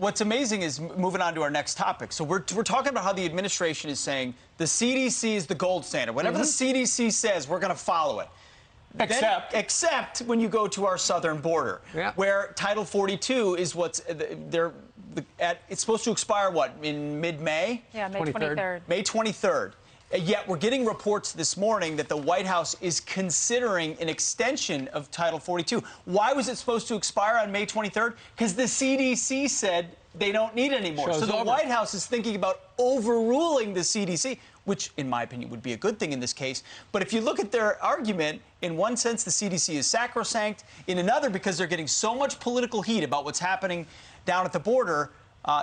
what's amazing is, moving on to our next topic. So we're talking about how the administration is saying the CDC is the gold standard. Whatever the CDC says, we're going to follow it. Except when you go to our southern border, where Title 42 is it's supposed to expire, what, in mid-May? Yeah, May 23rd. May 23rd. Yet we're getting reports this morning that the White House is considering an extension of Title 42. Why was it supposed to expire on May 23rd? Because the CDC said they don't need it anymore. So the White House is thinking about overruling the CDC, which, in my opinion, would be a good thing in this case. But if you look at their argument, in one sense, the CDC is sacrosanct. In another, because they're getting so much political heat about what's happening down at the border,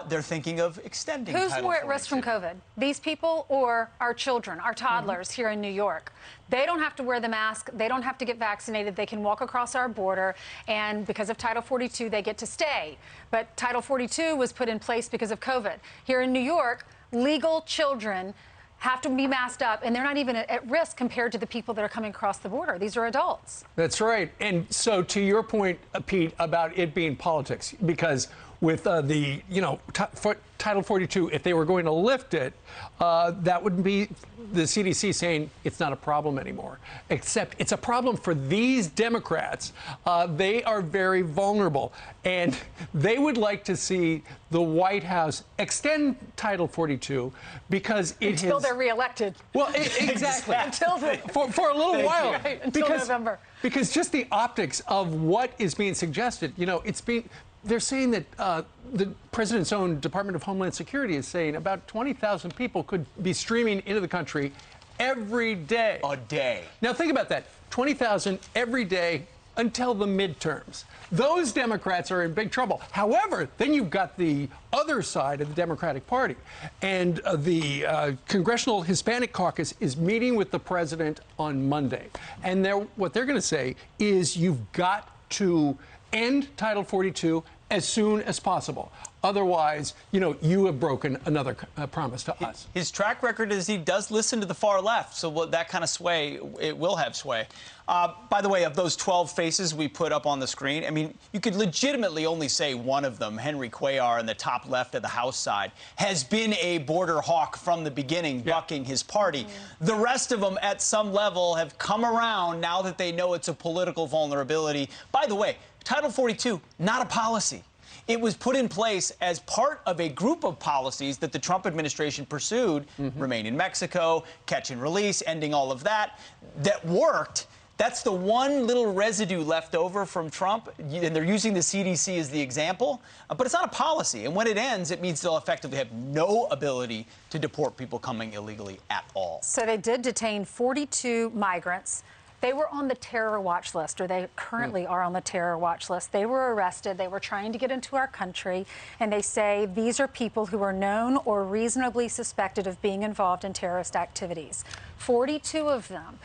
they're thinking of extending Who's Title more at 42. risk from COVID? These people or our children, our toddlers here in New York? They don't have to wear the mask. They don't have to get vaccinated. They can walk across our border. And because of Title 42, they get to stay. But Title 42 was put in place because of COVID. Here in New York, legal children have to be masked up, and they're not even at risk compared to the people that are coming across the border. These are adults. That's right. And so to your point, Pete, about it being politics, because with Title 42, if they were going to lift it, that would be the CDC saying it's not a problem anymore. Except it's a problem for these Democrats. They are very vulnerable, and they would like to see the White House extend Title 42 because until they're reelected. Well, exactly. for a little while. Right, until November. Because just the optics of what is being suggested, they're saying that the president's own Department of Homeland Security is saying about 20,000 people could be streaming into the country every day. A day. Now, think about that. 20,000 every day until the midterms. Those Democrats are in big trouble. However, then you've got the other side of the Democratic Party. And the Congressional Hispanic Caucus is meeting with the president on Monday. And what they're going to say is you've got to end Title 42 as soon as possible. Otherwise, you have broken another promise to us. His track record is he does listen to the far left, so that kind of sway, it will have sway. By the way, of those 12 faces we put up on the screen, I mean, you could legitimately only say one of them, Henry Cuellar in the top left of the House side, has been a border hawk from the beginning, bucking his party. The rest of them, at some level, have come around now that they know it's a political vulnerability. By the way, Title 42, not a policy. It was put in place as part of a group of policies that the Trump administration pursued, remain in Mexico, catch and release, ending all of that worked. That's the one little residue left over from Trump, and they're using the CDC as the example. But it's not a policy, and when it ends, it means they'll effectively have no ability to deport people coming illegally at all. So they did detain 42 migrants. They were on the terror watch list, or they currently are on the terror watch list. They were arrested. They were trying to get into our country, and they say these are people who are known or reasonably suspected of being involved in terrorist activities. 42 of them.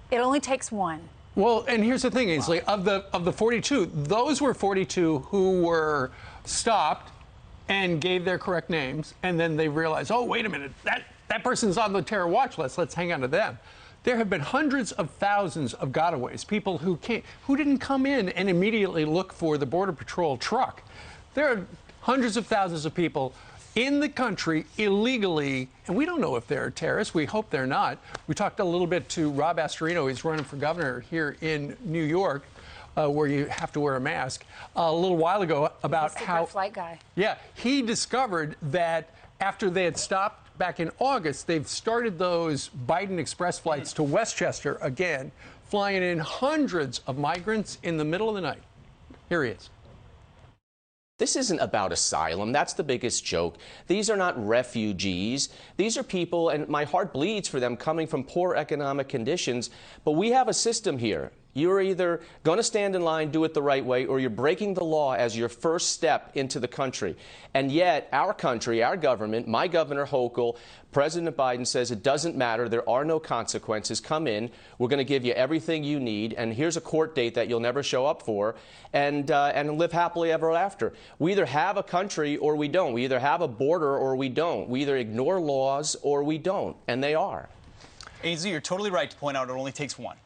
It only takes one. Well, and here's the thing, Ainsley. Of the 42, those were 42 who were stopped and gave their correct names, and then they realized, oh, wait a minute, that person's on the terror watch list. Let's hang on to them. There have been hundreds of thousands of gotaways, people who didn't come in and immediately look for the Border Patrol truck. There are hundreds of thousands of people in the country illegally, and we don't know if they're terrorists. We hope they're not. We talked a little bit to Rob Astorino. He's running for governor here in New York, where you have to wear a mask, a little while ago about how flight guy. Yeah, he discovered that after they had stopped back in August, they've started those Biden Express flights to Westchester again, flying in hundreds of migrants in the middle of the night. Here he is. This isn't about asylum. That's the biggest joke. These are not refugees. These are people, and my heart bleeds for them, coming from poor economic conditions. But we have a system here. You're either going to stand in line, do it the right way, or you're breaking the law as your first step into the country. And yet, our country, our government, my Governor Hochul, President Biden says it doesn't matter. There are no consequences. Come in. We're going to give you everything you need. And here's a court date that you'll never show up for, and live happily ever after. We either have a country or we don't. We either have a border or we don't. We either ignore laws or we don't. And they are. Ainsley, you're totally right to point out it only takes one.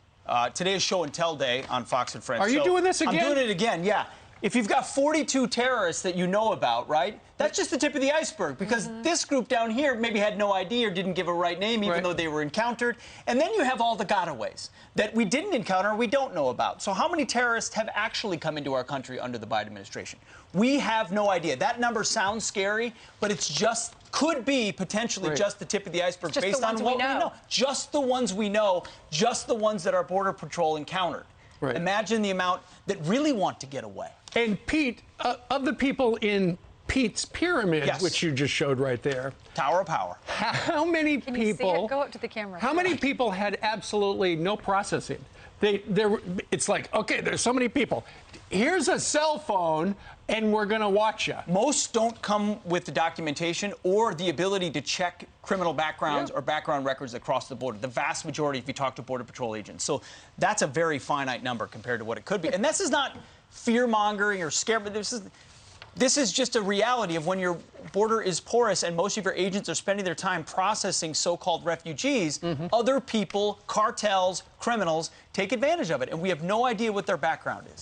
Today is Show and Tell Day on Fox and Friends. Are you doing this again? I'm doing it again, yeah. if you've got 42 terrorists that you know about, right, that's just the tip of the iceberg, because this group down here maybe had no ID or didn't give a right name, even though they were encountered. And then you have all the gotaways that we didn't encounter or we don't know about. So how many terrorists have actually come into our country under the Biden administration? We have no idea. That number sounds scary, but it's just, could be potentially just the tip of the iceberg based on what we know. Just the ones we know, just the ones that our Border Patrol encountered. Imagine the amount that really want to get away. And Pete, of the people in Pete's pyramid, which you just showed right there, Tower of Power, how many Can you see it? Go up to the camera. How many people had absolutely no processing? It's like, okay, there's so many people. Here's a cell phone, and we're going to watch you. Most don't come with the documentation or the ability to check criminal backgrounds or background records across the border. The vast majority, if you talk to Border Patrol agents. So that's a very finite number compared to what it could be. And this is not fear-mongering or scare, but this is just a reality of when your border is porous and most of your agents are spending their time processing so-called refugees, other people, cartels, criminals, take advantage of it. And we have no idea what their background is.